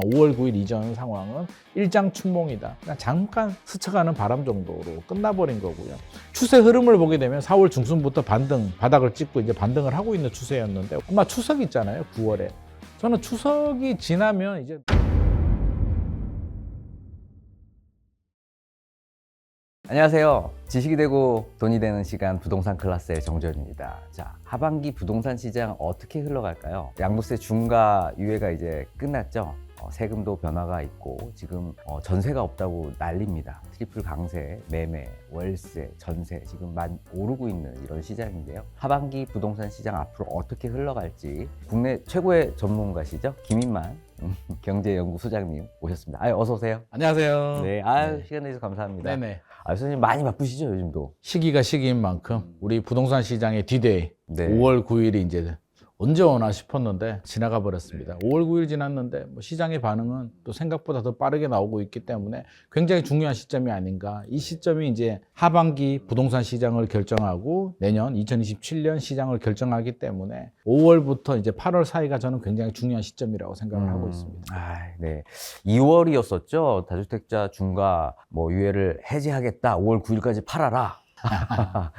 5월 9일 이전 상황은 일장춘몽이다. 그냥 잠깐 스쳐가는 바람 정도로 끝나버린 거고요. 추세 흐름을 보게 되면 4월 중순부터 반등, 바닥을 찍고 이제 반등을 하고 있는 추세였는데 아마 추석 있잖아요. 9월에. 저는 추석이 지나면 이제 안녕하세요. 지식이 되고 돈이 되는 시간 부동산 클래스의 정재현입니다. 자, 하반기 부동산 시장 어떻게 흘러갈까요? 양도세 중과 유예가 이제 끝났죠. 세금도 변화가 있고 지금 전세가 없다고 난립니다. 트리플 강세, 매매, 월세, 전세 지금 많이 오르고 있는 이런 시장인데요. 하반기 부동산 시장 앞으로 어떻게 흘러갈지 국내 최고의 전문가시죠? 김인만 경제연구소장님 오셨습니다. 어서 오세요. 안녕하세요. 네, 시간 내주셔서 감사합니다. 네네. 선생님 많이 바쁘시죠, 요즘도? 시기가 시기인 만큼 우리 부동산 시장의 D-Day 네. 5월 9일이 이제 언제 오나 싶었는데 지나가 버렸습니다. 5월 9일 지났는데 시장의 반응은 또 생각보다 더 빠르게 나오고 있기 때문에 굉장히 중요한 시점이 아닌가. 이 시점이 이제 하반기 부동산 시장을 결정하고 내년 2027년 시장을 결정하기 때문에 5월부터 이제 8월 사이가 저는 굉장히 중요한 시점이라고 생각을 하고 있습니다. 네. 2월이었었죠. 다주택자 중과 유예를 해제하겠다. 5월 9일까지 팔아라.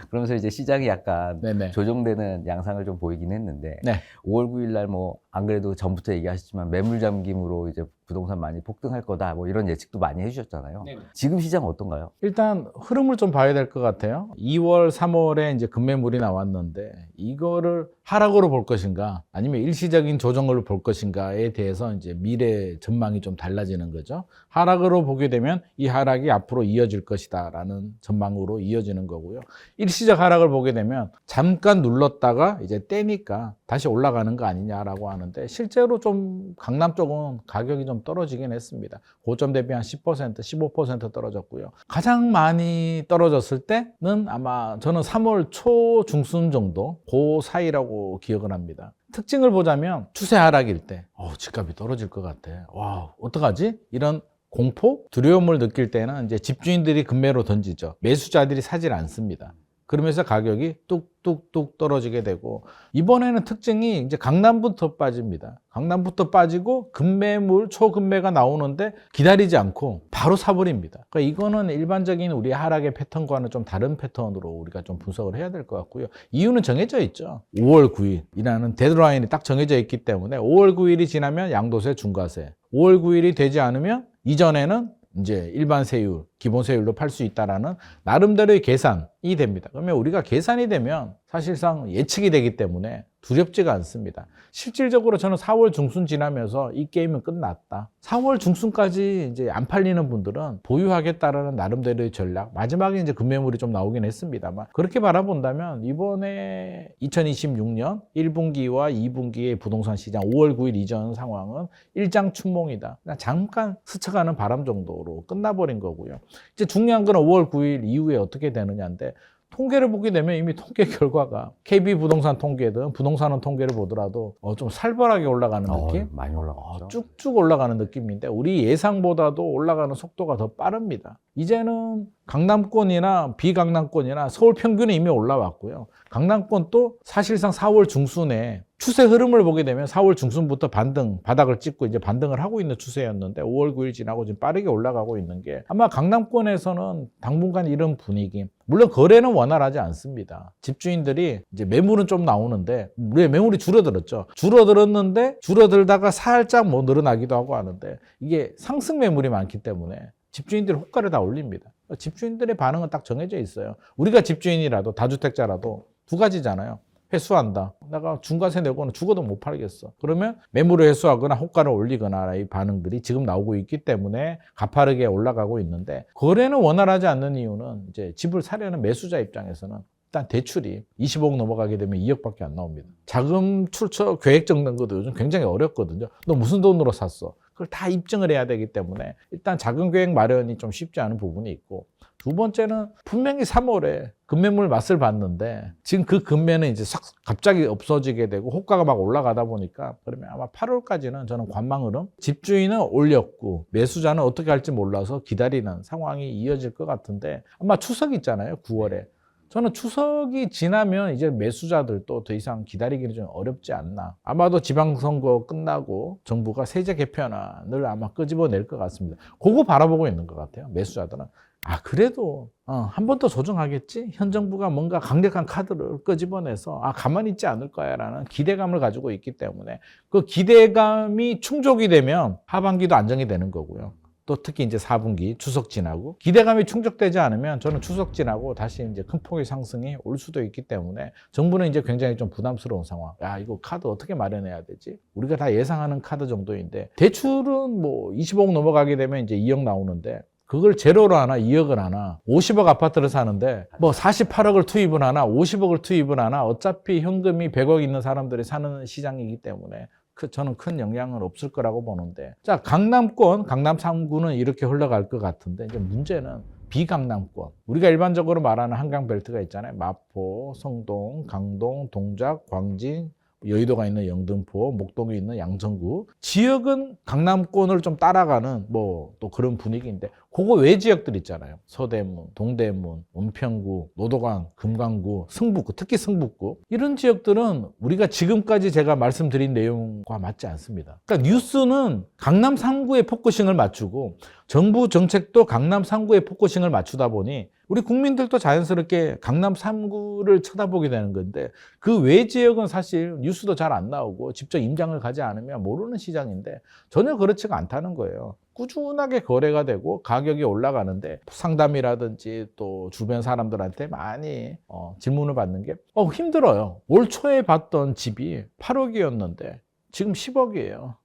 그러면서 이제 시장이 약간 네네. 조정되는 양상을 좀 보이긴 했는데 네. 5월 9일 날 안 그래도 전부터 얘기하셨지만 매물 잠김으로 이제 부동산 많이 폭등할 거다 이런 예측도 많이 해주셨잖아요. 네네. 지금 시장 어떤가요? 일단 흐름을 좀 봐야 될 것 같아요. 2월, 3월에 이제 급매물이 나왔는데 이거를 하락으로 볼 것인가 아니면 일시적인 조정을 볼 것인가에 대해서 이제 미래 전망이 좀 달라지는 거죠. 하락으로 보게 되면 이 하락이 앞으로 이어질 것이다라는 전망으로 이어지는 거고요. 일시적 하락을 보게 되면 잠깐 눌렀다가 이제 떼니까 다시 올라가는 거 아니냐라고 하는데 실제로 좀 강남 쪽은 가격이 좀 떨어지긴 했습니다. 고점 대비 한 10%, 15% 떨어졌고요. 가장 많이 떨어졌을 때는 아마 저는 3월 초 중순 정도 그 사이라고 기억을 합니다. 특징을 보자면 추세 하락일 때 집값이 떨어질 것 같아. 와, 어떡하지? 이런 공포, 두려움을 느낄 때는 이제 집주인들이 급매로 던지죠. 매수자들이 사질 않습니다. 그러면서 가격이 뚝뚝뚝 떨어지게 되고 이번에는 특징이 이제 강남부터 빠집니다. 강남부터 빠지고 급매물, 초급매가 나오는데 기다리지 않고 바로 사버립니다. 그러니까 이거는 일반적인 우리 하락의 패턴과는 좀 다른 패턴으로 우리가 좀 분석을 해야 될 것 같고요. 이유는 정해져 있죠. 5월 9일이라는 데드라인이 딱 정해져 있기 때문에 5월 9일이 지나면 양도세, 중과세, 5월 9일이 되지 않으면 이전에는 이제 일반 세율, 기본 세율로 팔 수 있다라는 나름대로의 계산이 됩니다. 그러면 우리가 계산이 되면 사실상 예측이 되기 때문에 두렵지가 않습니다. 실질적으로 저는 4월 중순 지나면서 이 게임은 끝났다. 4월 중순까지 이제 안 팔리는 분들은 보유하겠다라는 나름대로의 전략. 마지막에 이제 급매물이 좀 나오긴 했습니다만 그렇게 바라본다면 이번에 2026년 1분기와 2분기의 부동산 시장 5월 9일 이전 상황은 일장춘몽이다. 그냥 잠깐 스쳐가는 바람 정도로 끝나버린 거고요. 이제 중요한 건 5월 9일 이후에 어떻게 되느냐인데 통계를 보게 되면 이미 통계 결과가 KB 부동산 통계든 부동산원 통계를 보더라도 좀 살벌하게 올라가는 느낌? 많이 올라갔죠. 쭉쭉 올라가는 느낌인데 우리 예상보다도 올라가는 속도가 더 빠릅니다. 이제는 강남권이나 비강남권이나 서울 평균이 이미 올라왔고요. 강남권도 사실상 4월 중순에 추세 흐름을 보게 되면 4월 중순부터 바닥을 찍고 이제 반등을 하고 있는 추세였는데 5월 9일 지나고 지금 빠르게 올라가고 있는 게 아마 강남권에서는 당분간 이런 분위기. 물론 거래는 원활하지 않습니다. 집주인들이 이제 매물은 좀 나오는데 왜 매물이 줄어들었죠. 줄어들었는데 줄어들다가 살짝 늘어나기도 하고 하는데 이게 상승 매물이 많기 때문에 집주인들이 호가를 다 올립니다. 집주인들의 반응은 딱 정해져 있어요. 우리가 집주인이라도 다주택자라도 두 가지잖아요. 회수한다. 내가 중과세 내고는 죽어도 못 팔겠어. 그러면 매물을 회수하거나 호가를 올리거나 이 반응들이 지금 나오고 있기 때문에 가파르게 올라가고 있는데 거래는 원활하지 않는 이유는 이제 집을 사려는 매수자 입장에서는 일단 대출이 20억 넘어가게 되면 2억밖에 안 나옵니다. 자금 출처 계획 적는 것도 요즘 굉장히 어렵거든요. 너 무슨 돈으로 샀어? 그걸 다 입증을 해야 되기 때문에 일단 자금 계획 마련이 좀 쉽지 않은 부분이 있고 두 번째는 분명히 3월에 급매물 맛을 봤는데 지금 그 급매는 이제 싹 갑자기 없어지게 되고 호가가 막 올라가다 보니까 그러면 아마 8월까지는 저는 관망 흐름 집주인은 올렸고 매수자는 어떻게 할지 몰라서 기다리는 상황이 이어질 것 같은데 아마 추석 있잖아요 9월에 저는 추석이 지나면 이제 매수자들도 더 이상 기다리기는 좀 어렵지 않나. 아마도 지방선거 끝나고 정부가 세제 개편안을 아마 끄집어낼 것 같습니다. 그거 바라보고 있는 것 같아요. 매수자들은. 아, 그래도 한 번 더 조정하겠지? 현 정부가 뭔가 강력한 카드를 끄집어내서 가만히 있지 않을 거야 라는 기대감을 가지고 있기 때문에 그 기대감이 충족이 되면 하반기도 안정이 되는 거고요. 또 특히 이제 4분기 추석 지나고 기대감이 충족되지 않으면 저는 추석 지나고 다시 이제 큰 폭의 상승이 올 수도 있기 때문에 정부는 이제 굉장히 좀 부담스러운 상황. 야, 이거 카드 어떻게 마련해야 되지? 우리가 다 예상하는 카드 정도인데 대출은 뭐 20억 넘어가게 되면 이제 2억 나오는데 그걸 제로로 하나 2억을 하나 50억 아파트를 사는데 뭐 48억을 투입을 하나 50억을 투입을 하나 어차피 현금이 100억 있는 사람들이 사는 시장이기 때문에 저는 큰 영향은 없을 거라고 보는데 자 강남권, 강남 3구는 이렇게 흘러갈 것 같은데 이제 문제는 비강남권 우리가 일반적으로 말하는 한강벨트가 있잖아요. 마포, 성동, 강동, 동작, 광진 여의도가 있는 영등포, 목동이 있는 양천구 지역은 강남권을 좀 따라가는 뭐 또 그런 분위기인데 그거 외 지역들 있잖아요. 서대문, 동대문, 은평구, 노도강, 금강구, 승북구 특히 승북구 이런 지역들은 우리가 지금까지 제가 말씀드린 내용과 맞지 않습니다. 그러니까 뉴스는 강남 3구에 포커싱을 맞추고 정부 정책도 강남 3구에 포커싱을 맞추다 보니 우리 국민들도 자연스럽게 강남 3구를 쳐다보게 되는 건데 그 외 지역은 사실 뉴스도 잘 안 나오고 직접 임장을 가지 않으면 모르는 시장인데 전혀 그렇지가 않다는 거예요. 꾸준하게 거래가 되고 가격이 올라가는데 상담이라든지 또 주변 사람들한테 많이 질문을 받는 게 힘들어요. 올 초에 봤던 집이 8억이었는데 지금 10억이에요.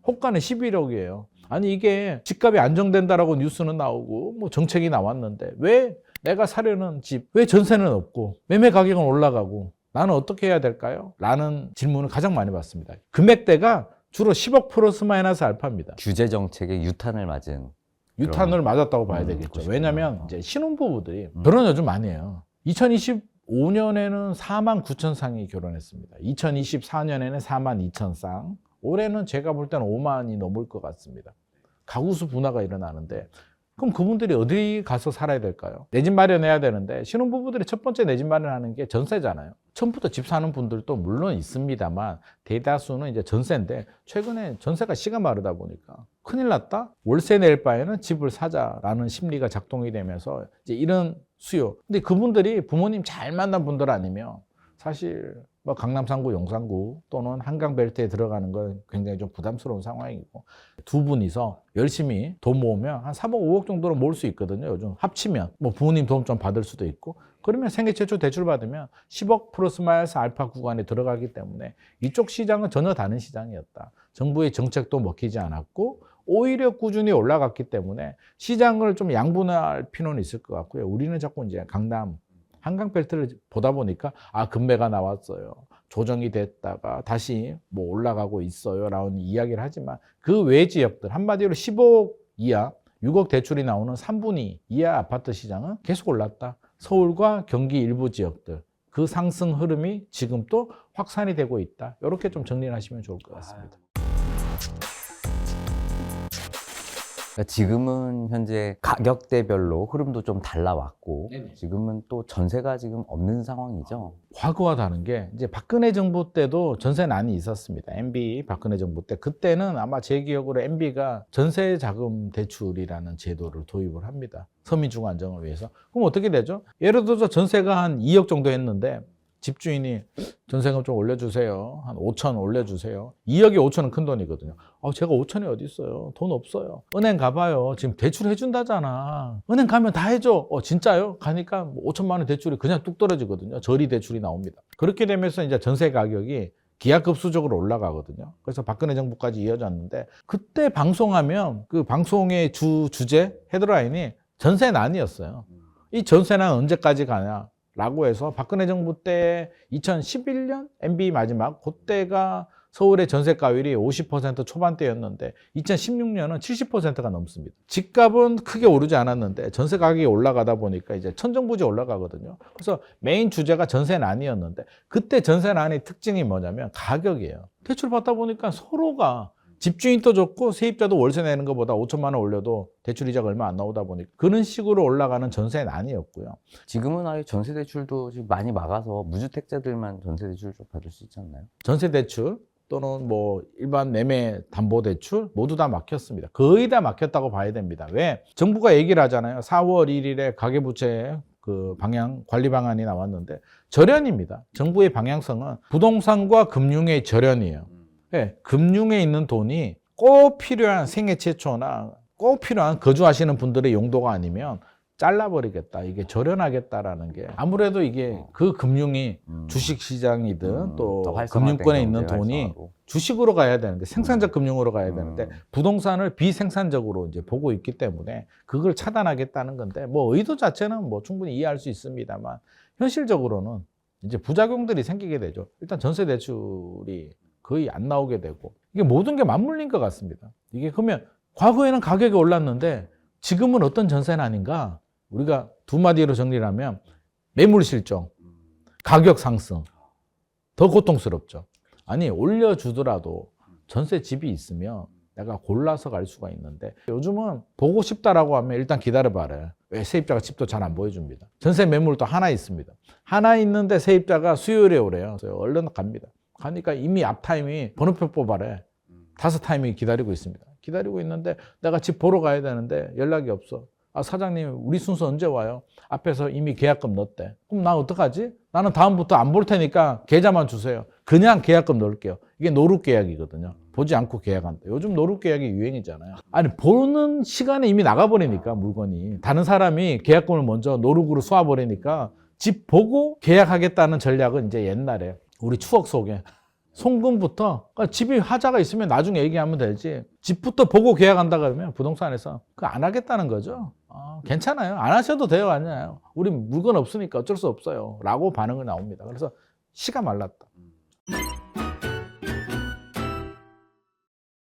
호가는 11억이에요. 아니 이게 집값이 안정된다라고 뉴스는 나오고 뭐 정책이 나왔는데 왜 내가 사려는 집, 왜 전세는 없고 매매 가격은 올라가고 나는 어떻게 해야 될까요? 라는 질문을 가장 많이 받습니다. 금액대가 주로 10억 플러스 마이너스 알파입니다. 규제 정책에 유탄을 맞은 유탄을 맞았다고 봐야 되겠죠. 그렇구나. 왜냐하면 이제 신혼부부들이 결혼 요즘 많이 해요. 2025년에는 4만 9천 쌍이 결혼했습니다. 2024년에는 4만 2천 쌍. 올해는 제가 볼 때는 5만이 넘을 것 같습니다. 가구수 분화가 일어나는데 그럼 그분들이 어디 가서 살아야 될까요? 내 집 마련해야 되는데 신혼부부들이 첫 번째 내 집 마련하는 게 전세잖아요. 처음부터 집 사는 분들도 물론 있습니다만 대다수는 이제 전세인데 최근에 전세가 씨가 마르다 보니까 큰일 났다? 월세 낼 바에는 집을 사자라는 심리가 작동이 되면서 이제 이런 수요. 근데 그분들이 부모님 잘 만난 분들 아니면 사실 뭐 강남 3구, 용산구 또는 한강벨트에 들어가는 건 굉장히 좀 부담스러운 상황이고 두 분이서 열심히 돈 모으면 한 3억, 5억 정도로 모을 수 있거든요. 요즘 합치면 뭐 부모님 도움 좀 받을 수도 있고 그러면 생애 최초 대출 받으면 10억 플러스 마이너스 알파 구간에 들어가기 때문에 이쪽 시장은 전혀 다른 시장이었다. 정부의 정책도 먹히지 않았고 오히려 꾸준히 올라갔기 때문에 시장을 좀 양분할 필요는 있을 것 같고요. 우리는 자꾸 이제 강남 한강벨트를 보다 보니까 금매가 나왔어요. 조정이 됐다가 다시 뭐 올라가고 있어요. 라는 이야기를 하지만 그 외 지역들 한마디로 15억 이하 6억 대출이 나오는 3분위 이하 아파트 시장은 계속 올랐다. 서울과 경기 일부 지역들 그 상승 흐름이 지금 또 확산이 되고 있다. 이렇게 좀 정리를 하시면 좋을 것 같습니다. 지금은 현재 가격대별로 흐름도 좀 달라왔고 네네. 지금은 또 전세가 지금 없는 상황이죠. 과거와 다른 게 이제 박근혜 정부 때도 전세난이 있었습니다. MB 박근혜 정부 때 그때는 아마 제 기억으로 MB가 전세 자금 대출이라는 제도를 도입을 합니다. 서민주거 안정을 위해서. 그럼 어떻게 되죠? 예를 들어서 전세가 한 2억 정도 했는데 집주인이 전세금 좀 올려주세요. 한 5천 올려주세요. 2억에 5천은 큰 돈이거든요. 제가 5천이 어디 있어요? 돈 없어요. 은행 가봐요. 지금 대출 해준다잖아. 은행 가면 다 해줘. 진짜요? 가니까 5천만 원 대출이 그냥 뚝 떨어지거든요. 저리 대출이 나옵니다. 그렇게 되면서 이제 전세 가격이 기하급수적으로 올라가거든요. 그래서 박근혜 정부까지 이어졌는데 그때 방송하면 그 방송의 주제 헤드라인이 전세난이었어요. 이 전세난 언제까지 가냐? 라고 해서 박근혜 정부 때 2011년 MB 마지막 그때가 서울의 전세가율이 50% 초반대였는데 2016년은 70%가 넘습니다. 집값은 크게 오르지 않았는데 전세 가격이 올라가다 보니까 이제 천정부지 올라가거든요. 그래서 메인 주제가 전세난이었는데 그때 전세난의 특징이 뭐냐면 가격이에요. 대출 받다 보니까 서로가 집주인도 좋고 세입자도 월세 내는 것보다 5천만 원 올려도 대출 이자가 얼마 안 나오다 보니까 그런 식으로 올라가는 전세난이었고요. 지금은 아예 전세 대출도 지금 많이 막아서 무주택자들만 전세 대출 좀 받을 수 있지 않나요? 전세 대출 또는 뭐 일반 매매 담보 대출 모두 다 막혔습니다. 거의 다 막혔다고 봐야 됩니다. 왜? 정부가 얘기를 하잖아요. 4월 1일에 가계부채 그 방향 관리 방안이 나왔는데 절연입니다. 정부의 방향성은 부동산과 금융의 절연이에요. 네, 금융에 있는 돈이 꼭 필요한 생애 최초나 꼭 필요한 거주하시는 분들의 용도가 아니면 잘라버리겠다. 이게 절연하겠다라는 게 아무래도 이게 그 금융이 주식시장이든 또 더 활성화된 금융권에 있는 경제 돈이 활성화로. 주식으로 가야 되는데 생산적 금융으로 가야 되는데 부동산을 비생산적으로 이제 보고 있기 때문에 그걸 차단하겠다는 건데 뭐 의도 자체는 뭐 충분히 이해할 수 있습니다만 현실적으로는 이제 부작용들이 생기게 되죠. 일단 전세 대출이 거의 안 나오게 되고 이게 모든 게 맞물린 것 같습니다. 이게 그러면 과거에는 가격이 올랐는데 지금은 어떤 전세는 아닌가? 우리가 두 마디로 정리를 하면 매물 실종, 가격 상승, 더 고통스럽죠. 아니 올려주더라도 전세 집이 있으면 내가 골라서 갈 수가 있는데 요즘은 보고 싶다라고 하면 일단 기다려봐라. 왜 세입자가 집도 잘 안 보여줍니다. 전세 매물도 하나 있습니다. 하나 있는데 세입자가 수요일에 오래요. 그래서 얼른 갑니다. 가니까 이미 앞타임이 번호표 뽑아래. 5타임이 기다리고 있습니다. 기다리고 있는데 내가 집 보러 가야 되는데 연락이 없어. 아, 사장님 우리 순서 언제 와요? 앞에서 이미 계약금 넣었대. 그럼 나 어떡하지? 나는 다음부터 안 볼 테니까 계좌만 주세요. 그냥 계약금 넣을게요. 이게 노루 계약이거든요. 보지 않고 계약한다. 요즘 노루 계약이 유행이잖아요. 아니 보는 시간에 이미 나가버리니까 물건이. 다른 사람이 계약금을 먼저 노루구로 쏘아버리니까 집 보고 계약하겠다는 전략은 이제 옛날에 우리 추억 속에 송금부터 그러니까 집이 하자가 있으면 나중에 얘기하면 되지 집부터 보고 계약한다 그러면 부동산에서 그거 안 하겠다는 거죠. 괜찮아요. 안 하셔도 돼요. 아니에요. 우리 물건 없으니까 어쩔 수 없어요. 라고 반응이 나옵니다. 그래서 씨가 말랐다.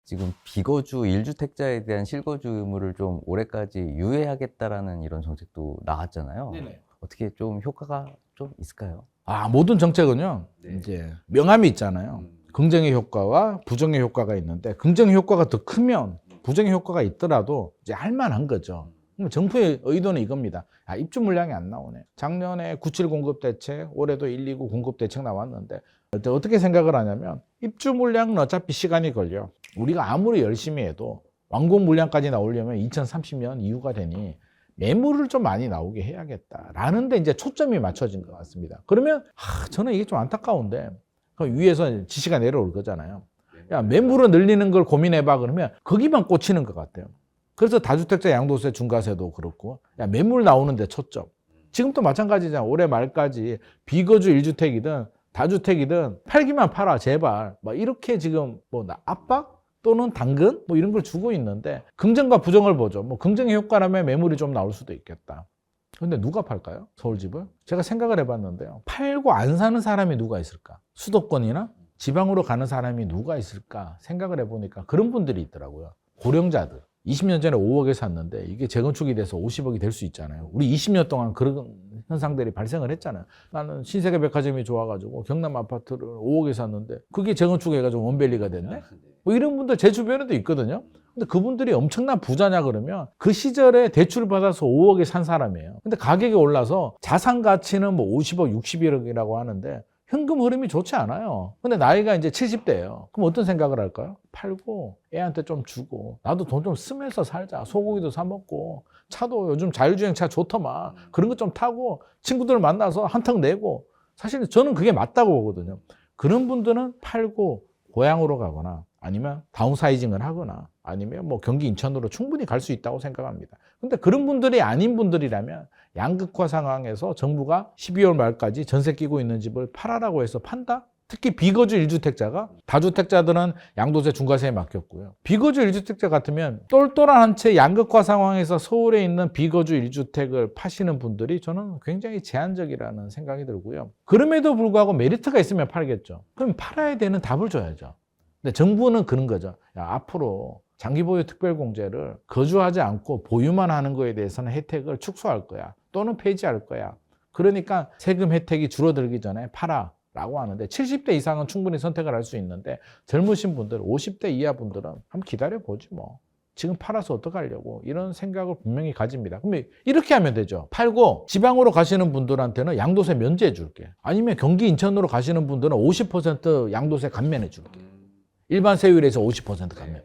지금 비거주 1주택자에 대한 실거주 의무를 좀 올해까지 유예하겠다라는 이런 정책도 나왔잖아요. 네네. 어떻게 좀 효과가 좀 있을까요? 모든 정책은요, 네. 이제 명암이 있잖아요. 긍정의 효과와 부정의 효과가 있는데, 긍정의 효과가 더 크면 부정의 효과가 있더라도 이제 할 만한 거죠. 그럼 정부의 의도는 이겁니다. 입주 물량이 안 나오네. 작년에 97 공급 대책, 올해도 129 공급 대책 나왔는데, 어떻게 생각을 하냐면, 입주 물량은 어차피 시간이 걸려. 우리가 아무리 열심히 해도 완공 물량까지 나오려면 2030년 이후가 되니, 매물을 좀 많이 나오게 해야겠다라는 데 이제 초점이 맞춰진 것 같습니다. 그러면 저는 이게 좀 안타까운데 그럼 위에서 지시가 내려올 거잖아요. 야, 매물을 늘리는 걸 고민해봐 그러면 거기만 꽂히는 것 같아요. 그래서 다주택자 양도세 중과세도 그렇고 야, 매물 나오는 데 초점. 지금도 마찬가지잖아. 올해 말까지 비거주 1주택이든 다주택이든 팔기만 팔아 제발. 막 이렇게 지금 뭐 압박? 또는 당근? 뭐 이런 걸 주고 있는데 긍정과 부정을 보죠. 뭐 긍정의 효과라면 매물이 좀 나올 수도 있겠다. 근데 누가 팔까요? 서울집을? 제가 생각을 해봤는데요. 팔고 안 사는 사람이 누가 있을까? 수도권이나 지방으로 가는 사람이 누가 있을까? 생각을 해보니까 그런 분들이 있더라고요. 고령자들. 20년 전에 5억에 샀는데 이게 재건축이 돼서 50억이 될 수 있잖아요. 우리 20년 동안 그런 현상들이 발생을 했잖아요. 나는 신세계 백화점이 좋아가지고 경남 아파트를 5억에 샀는데 그게 재건축해가지고 원밸리가 됐네? 뭐 이런 분들 제 주변에도 있거든요. 근데 그분들이 엄청난 부자냐 그러면 그 시절에 대출을 받아서 5억에 산 사람이에요. 근데 가격이 올라서 자산 가치는 뭐 50억, 60억이라고 하는데 현금 흐름이 좋지 않아요. 근데 나이가 이제 70대예요. 그럼 어떤 생각을 할까요? 팔고 애한테 좀 주고 나도 돈 좀 쓰면서 살자. 소고기도 사 먹고 차도 요즘 자율주행차 좋더만 그런 거 좀 타고 친구들 만나서 한턱 내고 사실 저는 그게 맞다고 보거든요. 그런 분들은 팔고 고향으로 가거나 아니면 다운사이징을 하거나 아니면 뭐 경기 인천으로 충분히 갈 수 있다고 생각합니다. 근데 그런 분들이 아닌 분들이라면 양극화 상황에서 정부가 12월 말까지 전세 끼고 있는 집을 팔아라고 해서 판다? 특히 비거주 1주택자가 다주택자들은 양도세 중과세에 맡겼고요. 비거주 1주택자 같으면 똘똘한 한 채 양극화 상황에서 서울에 있는 비거주 1주택을 파시는 분들이 저는 굉장히 제한적이라는 생각이 들고요. 그럼에도 불구하고 메리트가 있으면 팔겠죠. 그럼 팔아야 되는 답을 줘야죠. 근데 정부는 그런 거죠. 야, 앞으로 장기보유 특별공제를 거주하지 않고 보유만 하는 거에 대해서는 혜택을 축소할 거야. 또는 폐지할 거야. 그러니까 세금 혜택이 줄어들기 전에 팔아. 라고 하는데 70대 이상은 충분히 선택을 할 수 있는데 젊으신 분들, 50대 이하 분들은 한번 기다려보지 뭐. 지금 팔아서 어떡하려고 이런 생각을 분명히 가집니다. 그러면 이렇게 하면 되죠. 팔고 지방으로 가시는 분들한테는 양도세 면제해 줄게. 아니면 경기 인천으로 가시는 분들은 50% 양도세 감면해 줄게. 일반 세율에서 50% 감면.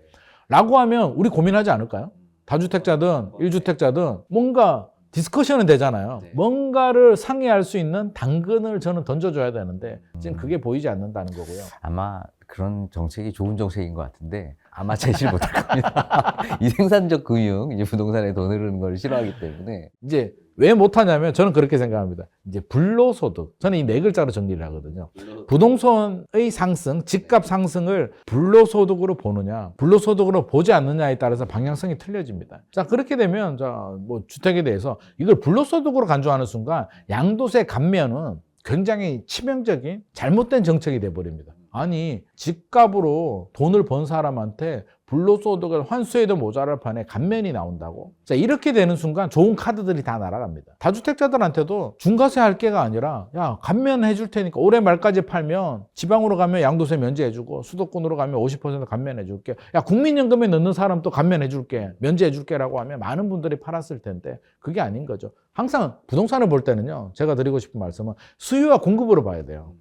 라고 하면 우리 고민하지 않을까요? 다주택자든 1주택자든 뭔가 디스커션은 되잖아요. 뭔가를 상의할 수 있는 당근을 저는 던져줘야 되는데 지금 그게 보이지 않는다는 거고요. 아마 그런 정책이 좋은 정책인 것 같은데 아마 제시를 못할 겁니다. 이 생산적 금융, 이제 부동산에 돈 흐르는 걸 싫어하기 때문에. 이제 왜 못하냐면 저는 그렇게 생각합니다. 이제 불로소득. 저는 이 네 글자로 정리를 하거든요. 부동산의 상승, 집값 상승을 불로소득으로 보느냐, 불로소득으로 보지 않느냐에 따라서 방향성이 틀려집니다. 자, 그렇게 되면, 뭐, 주택에 대해서 이걸 불로소득으로 간주하는 순간 양도세 감면은 굉장히 치명적인 잘못된 정책이 돼버립니다. 아니, 집값으로 돈을 번 사람한테 불로소득을 환수해도 모자랄 판에 감면이 나온다고? 자, 이렇게 되는 순간 좋은 카드들이 다 날아갑니다. 다주택자들한테도 중과세 할 게가 아니라 야, 감면해 줄 테니까 올해 말까지 팔면 지방으로 가면 양도세 면제해 주고 수도권으로 가면 50% 감면해 줄게. 야, 국민연금에 넣는 사람도 감면해 줄게. 면제해 줄게라고 하면 많은 분들이 팔았을 텐데 그게 아닌 거죠. 항상 부동산을 볼 때는요. 제가 드리고 싶은 말씀은 수요와 공급으로 봐야 돼요.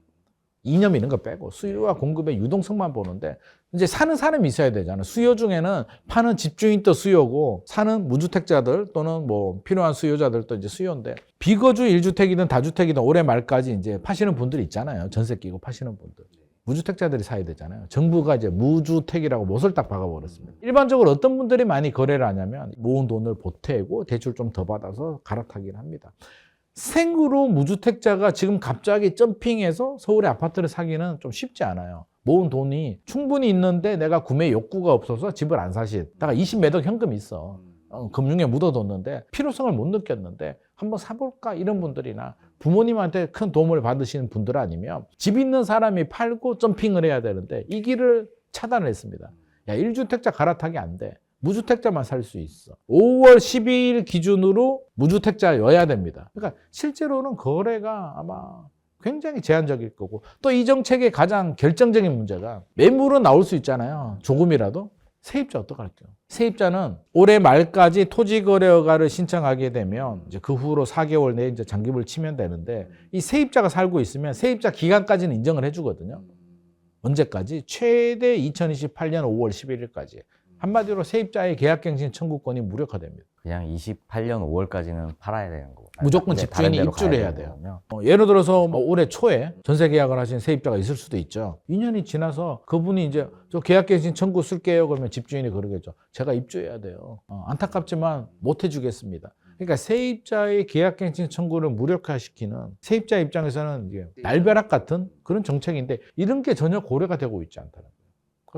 이념 이런 거 빼고 수요와 공급의 유동성만 보는데 이제 사는 사람이 있어야 되잖아요. 수요 중에는 파는 집주인도 수요고 사는 무주택자들 또는 뭐 필요한 수요자들도 이제 수요인데 비거주 1주택이든 다주택이든 올해 말까지 이제 파시는 분들이 있잖아요. 전세 끼고 파시는 분들. 무주택자들이 사야 되잖아요. 정부가 이제 무주택이라고 못을 딱 박아버렸습니다. 일반적으로 어떤 분들이 많이 거래를 하냐면 모은 돈을 보태고 대출 좀 더 받아서 갈아타기를 합니다. 생으로 무주택자가 지금 갑자기 점핑해서 서울의 아파트를 사기는 좀 쉽지 않아요. 모은 돈이 충분히 있는데 내가 구매 욕구가 없어서 집을 안 사실. 내가 20몇 억 현금이 있어. 금융에 묻어뒀는데 필요성을 못 느꼈는데 한번 사볼까 이런 분들이나 부모님한테 큰 도움을 받으시는 분들 아니면 집 있는 사람이 팔고 점핑을 해야 되는데 이 길을 차단을 했습니다. 야, 1주택자 갈아타기 안 돼. 무주택자만 살 수 있어. 5월 12일 기준으로 무주택자여야 됩니다. 그러니까 실제로는 거래가 아마 굉장히 제한적일 거고 또 이 정책의 가장 결정적인 문제가 매물은 나올 수 있잖아요. 조금이라도. 세입자 어떡할게요? 세입자는 올해 말까지 토지거래허가를 신청하게 되면 이제 그 후로 4개월 내에 이제 잔금을 치면 되는데 이 세입자가 살고 있으면 세입자 기간까지는 인정을 해주거든요. 언제까지? 최대 2028년 5월 11일까지. 한마디로 세입자의 계약갱신 청구권이 무력화됩니다. 그냥 28년 5월까지는 팔아야 되는 거고. 무조건 집주인이 입주를 해야 돼요. 예를 들어서 뭐 올해 초에 전세 계약을 하신 세입자가 있을 수도 있죠. 2년이 지나서 그분이 이제 저 계약갱신 청구 쓸게요. 그러면 집주인이 그러겠죠. 제가 입주해야 돼요. 안타깝지만 못 해주겠습니다. 그러니까 세입자의 계약갱신 청구를 무력화시키는 세입자 입장에서는 이게 날벼락 같은 그런 정책인데 이런 게 전혀 고려가 되고 있지 않다는 거예요.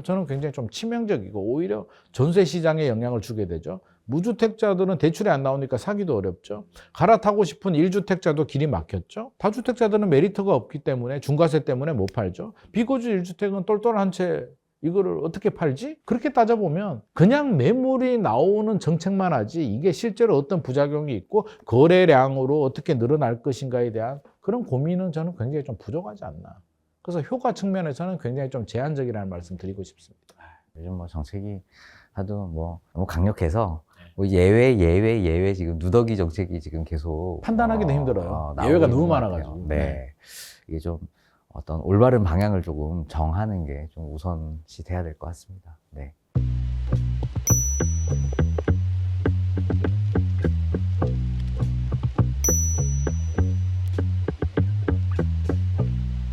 저는 굉장히 좀 치명적이고 오히려 전세 시장에 영향을 주게 되죠. 무주택자들은 대출이 안 나오니까 사기도 어렵죠. 갈아타고 싶은 1주택자도 길이 막혔죠. 다주택자들은 메리트가 없기 때문에 중과세 때문에 못 팔죠. 비거주 1주택은 똘똘한 채 이거를 어떻게 팔지? 그렇게 따져보면 그냥 매물이 나오는 정책만 하지 이게 실제로 어떤 부작용이 있고 거래량으로 어떻게 늘어날 것인가에 대한 그런 고민은 저는 굉장히 좀 부족하지 않나. 그래서 효과 측면에서는 굉장히 좀 제한적이라는 말씀 드리고 싶습니다. 요즘 뭐 정책이 하도 뭐 너무 강력해서 뭐 예외 지금 누더기 정책이 지금 계속 판단하기도 힘들어요. 나오고 예외가 있는 너무 것 많아가지고. 같아요. 네. 이게 좀 어떤 올바른 방향을 조금 정하는 게 좀 우선시 돼야 될 것 같습니다. 네.